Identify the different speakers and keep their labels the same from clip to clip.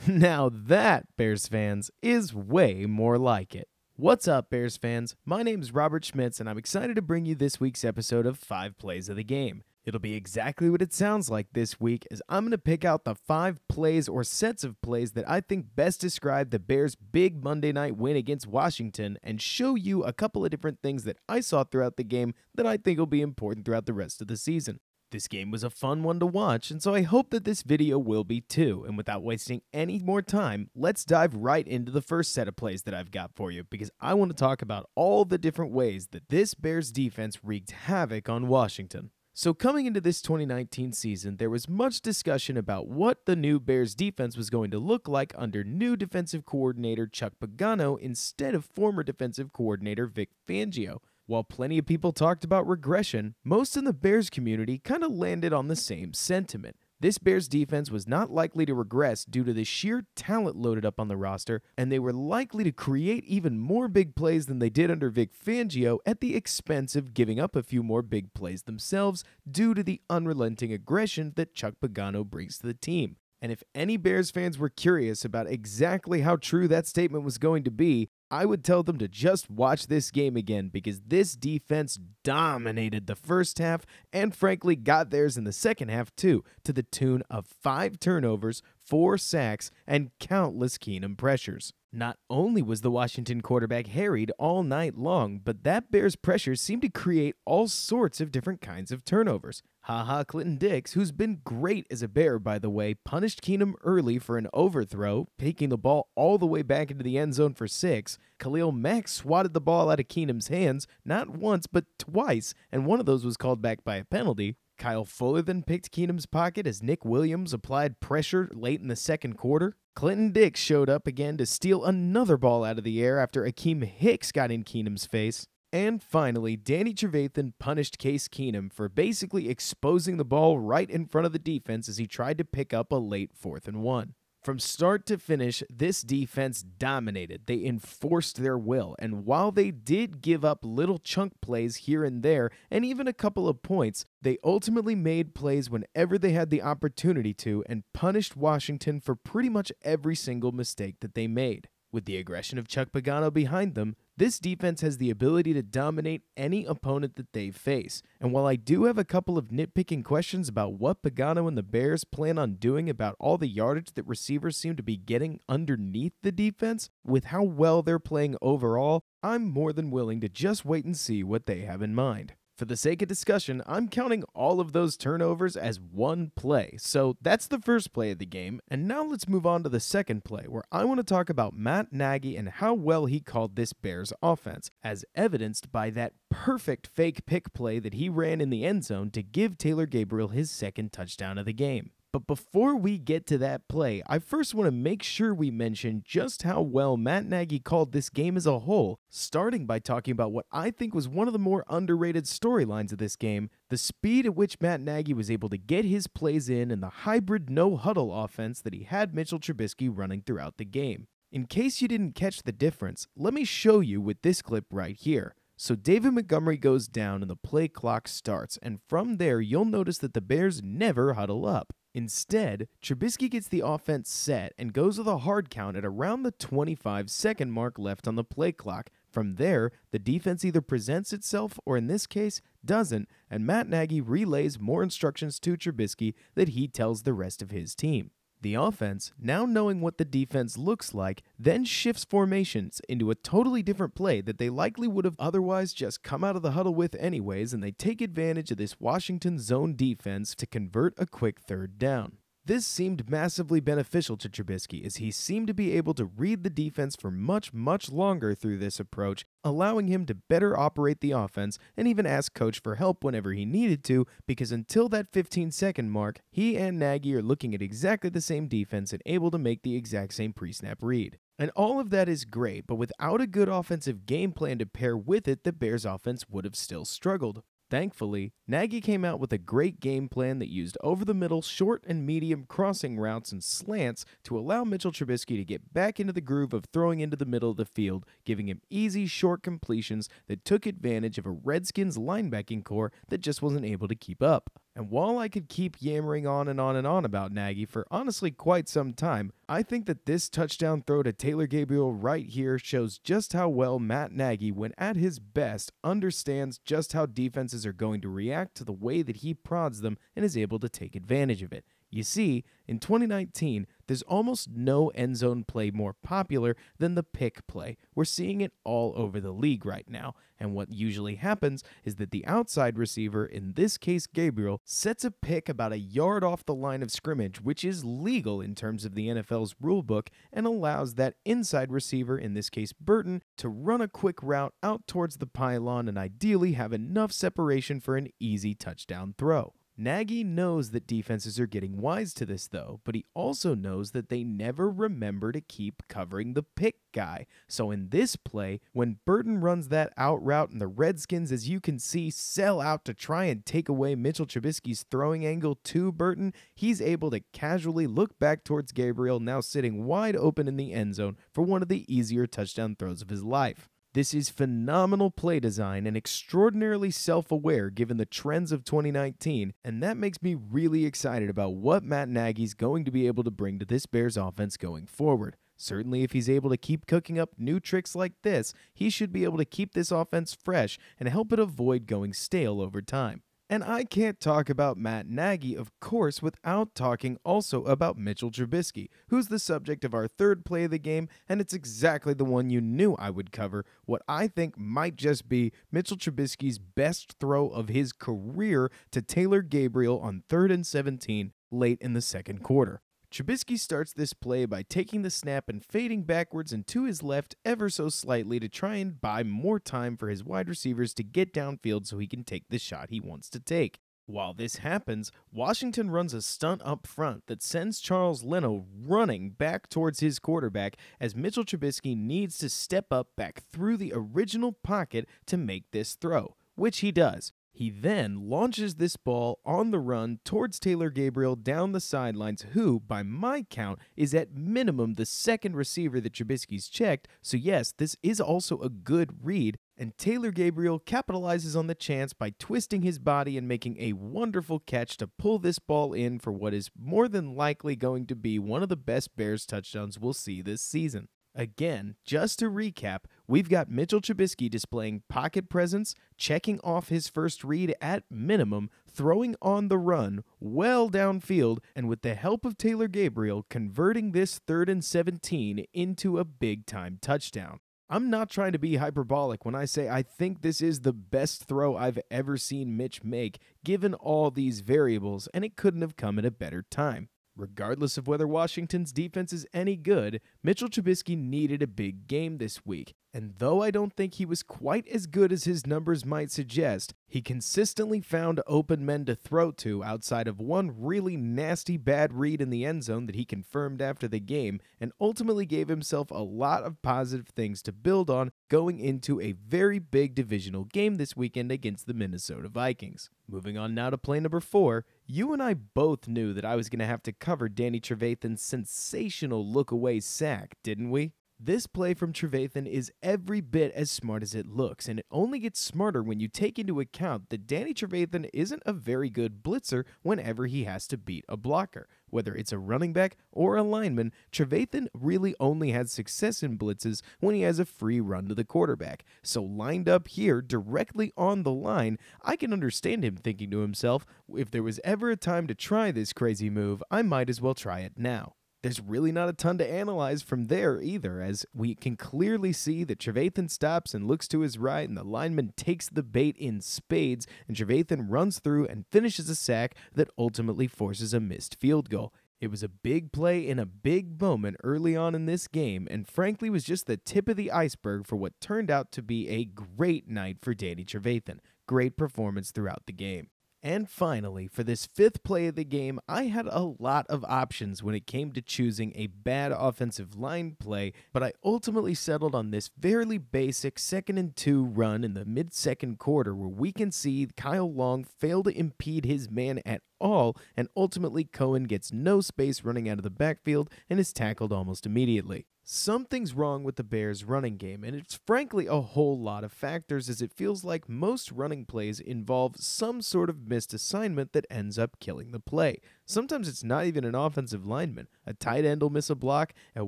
Speaker 1: Now that, Bears fans, is way more like it. What's up, Bears fans? My name's Robert Schmitz, and I'm excited to bring you this week's episode of 5 Plays of the Game. It'll be exactly what it sounds like this week, as I'm going to pick out the 5 plays or sets of plays that I think best describe the Bears' big Monday night win against Washington, and show you a couple of different things that I saw throughout the game that I think will be important throughout the rest of the season. This game was a fun one to watch, and so I hope that this video will be too. And without wasting any more time, let's dive right into the first set of plays that I've got for you, because I want to talk about all the different ways that this Bears defense wreaked havoc on Washington. So coming into this 2019 season, there was much discussion about what the new Bears defense was going to look like under new defensive coordinator Chuck Pagano instead of former defensive coordinator Vic Fangio. While plenty of people talked about regression, most in the Bears community kind of landed on the same sentiment. This Bears defense was not likely to regress due to the sheer talent loaded up on the roster, and they were likely to create even more big plays than they did under Vic Fangio at the expense of giving up a few more big plays themselves due to the unrelenting aggression that Chuck Pagano brings to the team. And if any Bears fans were curious about exactly how true that statement was going to be, I would tell them to just watch this game again, because this defense dominated the first half and frankly got theirs in the second half too, to the tune of 5 turnovers, 4 sacks, and countless Keenum pressures. Not only was the Washington quarterback harried all night long, but that Bears pressure seemed to create all sorts of different kinds of turnovers. Clinton-Dix, who's been great as a Bear by the way, punished Keenum early for an overthrow, taking the ball all the way back into the end zone for 6. Khalil Mack swatted the ball out of Keenum's hands, not once but twice, and one of those was called back by a penalty. Kyle Fuller then picked Keenum's pocket as Nick Williams applied pressure late in the second quarter. Clinton-Dix showed up again to steal another ball out of the air after Akeem Hicks got in Keenum's face. And finally, Danny Trevathan punished Case Keenum for basically exposing the ball right in front of the defense as he tried to pick up a late 4th and 1. From start to finish, this defense dominated. They enforced their will, and while they did give up little chunk plays here and there, and even a couple of points, they ultimately made plays whenever they had the opportunity to, and punished Washington for pretty much every single mistake that they made. With the aggression of Chuck Pagano behind them, this defense has the ability to dominate any opponent that they face. And while I do have a couple of nitpicking questions about what Pagano and the Bears plan on doing about all the yardage that receivers seem to be getting underneath the defense, with how well they're playing overall, I'm more than willing to just wait and see what they have in mind. For the sake of discussion, I'm counting all of those turnovers as one play, so that's the first play of the game, and now let's move on to the second play, where I want to talk about Matt Nagy and how well he called this Bears offense, as evidenced by that perfect fake pick play that he ran in the end zone to give Taylor Gabriel his second touchdown of the game. But before we get to that play, I first want to make sure we mention just how well Matt Nagy called this game as a whole, starting by talking about what I think was one of the more underrated storylines of this game, the speed at which Matt Nagy was able to get his plays in and the hybrid no-huddle offense that he had Mitchell Trubisky running throughout the game. In case you didn't catch the difference, let me show you with this clip right here. So David Montgomery goes down and the play clock starts, and from there you'll notice that the Bears never huddle up. Instead, Trubisky gets the offense set and goes with a hard count at around the 25-second mark left on the play clock. From there, the defense either presents itself or in this case, doesn't, and Matt Nagy relays more instructions to Trubisky that he tells the rest of his team. The offense, now knowing what the defense looks like, then shifts formations into a totally different play that they likely would have otherwise just come out of the huddle with anyways, and they take advantage of this Washington zone defense to convert a quick 3rd down. This seemed massively beneficial to Trubisky, as he seemed to be able to read the defense for much longer through this approach, allowing him to better operate the offense and even ask coach for help whenever he needed to, because until that 15-second mark, he and Nagy are looking at exactly the same defense and able to make the exact same pre-snap read. And all of that is great, but without a good offensive game plan to pair with it, the Bears offense would have still struggled. Thankfully, Nagy came out with a great game plan that used over-the-middle, short and medium crossing routes and slants to allow Mitchell Trubisky to get back into the groove of throwing into the middle of the field, giving him easy, short completions that took advantage of a Redskins linebacking core that just wasn't able to keep up. And while I could keep yammering on and on and on about Nagy for honestly quite some time, I think that this touchdown throw to Taylor Gabriel right here shows just how well Matt Nagy, when at his best, understands just how defenses are going to react to the way that he prods them and is able to take advantage of it. You see, in 2019, there's almost no end zone play more popular than the pick play. We're seeing it all over the league right now, and what usually happens is that the outside receiver, in this case Gabriel, sets a pick about a yard off the line of scrimmage, which is legal in terms of the NFL's rulebook, and allows that inside receiver, in this case Burton, to run a quick route out towards the pylon and ideally have enough separation for an easy touchdown throw. Nagy knows that defenses are getting wise to this though, but he also knows that they never remember to keep covering the pick guy. So in this play, when Burton runs that out route and the Redskins, as you can see, sell out to try and take away Mitchell Trubisky's throwing angle to Burton, he's able to casually look back towards Gabriel, now sitting wide open in the end zone for one of the easier touchdown throws of his life. This is phenomenal play design and extraordinarily self-aware given the trends of 2019, and that makes me really excited about what Matt Nagy's going to be able to bring to this Bears offense going forward. Certainly, if he's able to keep cooking up new tricks like this, he should be able to keep this offense fresh and help it avoid going stale over time. And I can't talk about Matt Nagy, of course, without talking also about Mitchell Trubisky, who's the subject of our third play of the game, and it's exactly the one you knew I would cover, what I think might just be Mitchell Trubisky's best throw of his career to Taylor Gabriel on 3rd and 17 late in the second quarter. Trubisky starts this play by taking the snap and fading backwards and to his left ever so slightly to try and buy more time for his wide receivers to get downfield so he can take the shot he wants to take. While this happens, Washington runs a stunt up front that sends Charles Leno running back towards his quarterback as Mitchell Trubisky needs to step up back through the original pocket to make this throw, which he does. He then launches this ball on the run towards Taylor Gabriel down the sidelines, who, by my count, is at minimum the second receiver that Trubisky's checked, so yes, this is also a good read, and Taylor Gabriel capitalizes on the chance by twisting his body and making a wonderful catch to pull this ball in for what is more than likely going to be one of the best Bears touchdowns we'll see this season. Again, just to recap, we've got Mitchell Trubisky displaying pocket presence, checking off his first read at minimum, throwing on the run, well downfield, and with the help of Taylor Gabriel, converting this 3rd and 17 into a big-time touchdown. I'm not trying to be hyperbolic when I say I think this is the best throw I've ever seen Mitch make, given all these variables, and it couldn't have come at a better time. Regardless of whether Washington's defense is any good, Mitchell Trubisky needed a big game this week, and though I don't think he was quite as good as his numbers might suggest, he consistently found open men to throw to outside of one really nasty bad read in the end zone that he confirmed after the game, and ultimately gave himself a lot of positive things to build on going into a very big divisional game this weekend against the Minnesota Vikings. Moving on now to play number 4, you and I both knew that I was going to have to cover Danny Trevathan's sensational look-away sack, didn't we? This play from Trevathan is every bit as smart as it looks, and it only gets smarter when you take into account that Danny Trevathan isn't a very good blitzer whenever he has to beat a blocker. Whether it's a running back or a lineman, Trevathan really only has success in blitzes when he has a free run to the quarterback. So lined up here, directly on the line, I can understand him thinking to himself, if there was ever a time to try this crazy move, I might as well try it now. There's really not a ton to analyze from there either, as we can clearly see that Trevathan stops and looks to his right, and the lineman takes the bait in spades, and Trevathan runs through and finishes a sack that ultimately forces a missed field goal. It was a big play in a big moment early on in this game, and frankly was just the tip of the iceberg for what turned out to be a great night for Danny Trevathan. Great performance throughout the game. And finally, for this 5th play of the game, I had a lot of options when it came to choosing a bad offensive line play, but I ultimately settled on this fairly basic 2nd and 2 run in the mid-second quarter where we can see Kyle Long fail to impede his man at all, and ultimately Cohen gets no space running out of the backfield and is tackled almost immediately. Something's wrong with the Bears' running game, and it's frankly a whole lot of factors, as it feels like most running plays involve some sort of missed assignment that ends up killing the play. Sometimes it's not even an offensive lineman. A tight end will miss a block. At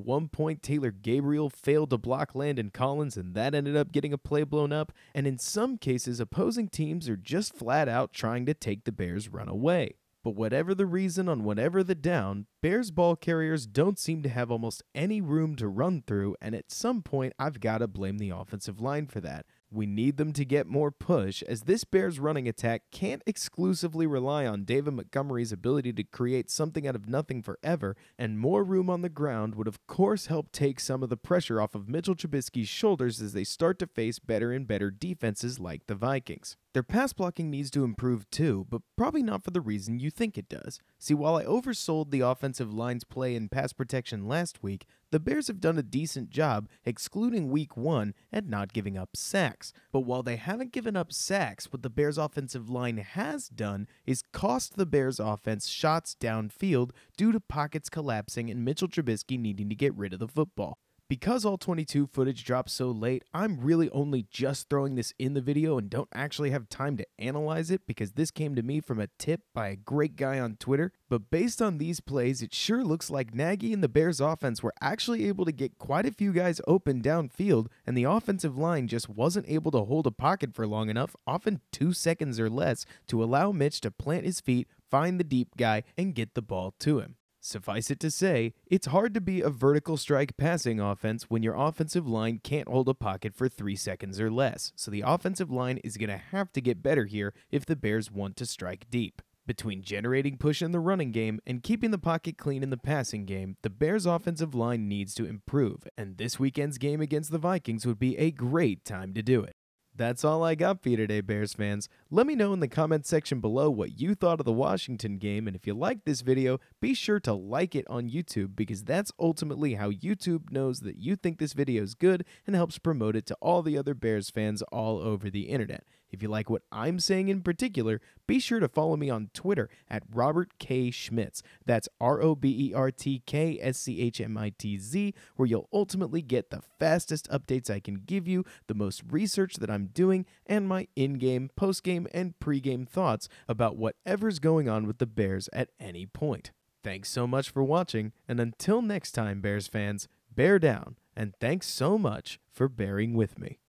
Speaker 1: one point, Taylor Gabriel failed to block Landon Collins, and that ended up getting a play blown up. And in some cases, opposing teams are just flat out trying to take the Bears' run away. But whatever the reason on whatever the down, Bears ball carriers don't seem to have almost any room to run through, and at some point I've got to blame the offensive line for that. We need them to get more push, as this Bears running attack can't exclusively rely on David Montgomery's ability to create something out of nothing forever, and more room on the ground would of course help take some of the pressure off of Mitchell Trubisky's shoulders as they start to face better and better defenses like the Vikings. Their pass blocking needs to improve too, but probably not for the reason you think it does. See, while I oversold the offensive line's play in pass protection last week, the Bears have done a decent job, excluding week 1, at not giving up sacks. But while they haven't given up sacks, what the Bears offensive line has done is cost the Bears offense shots downfield due to pockets collapsing and Mitchell Trubisky needing to get rid of the football. Because all 22 footage dropped so late, I'm really only just throwing this in the video and don't actually have time to analyze it because this came to me from a tip by a great guy on Twitter. But based on these plays, it sure looks like Nagy and the Bears offense were actually able to get quite a few guys open downfield, and the offensive line just wasn't able to hold a pocket for long enough, often 2 seconds or less, to allow Mitch to plant his feet, find the deep guy, and get the ball to him. Suffice it to say, it's hard to be a vertical strike passing offense when your offensive line can't hold a pocket for 3 seconds or less, so the offensive line is going to have to get better here if the Bears want to strike deep. Between generating push in the running game and keeping the pocket clean in the passing game, the Bears' offensive line needs to improve, and this weekend's game against the Vikings would be a great time to do it. That's all I got for you today, Bears fans. Let me know in the comment section below what you thought of the Washington game, and if you liked this video, be sure to like it on YouTube because that's ultimately how YouTube knows that you think this video is good and helps promote it to all the other Bears fans all over the internet. If you like what I'm saying in particular, be sure to follow me on Twitter at Robert K. Schmitz. That's RobertKSchmitz, where you'll ultimately get the fastest updates I can give you, the most research that I'm doing, and my in-game, post-game, and pre-game thoughts about whatever's going on with the Bears at any point. Thanks so much for watching, and until next time, Bears fans, bear down, and thanks so much for bearing with me.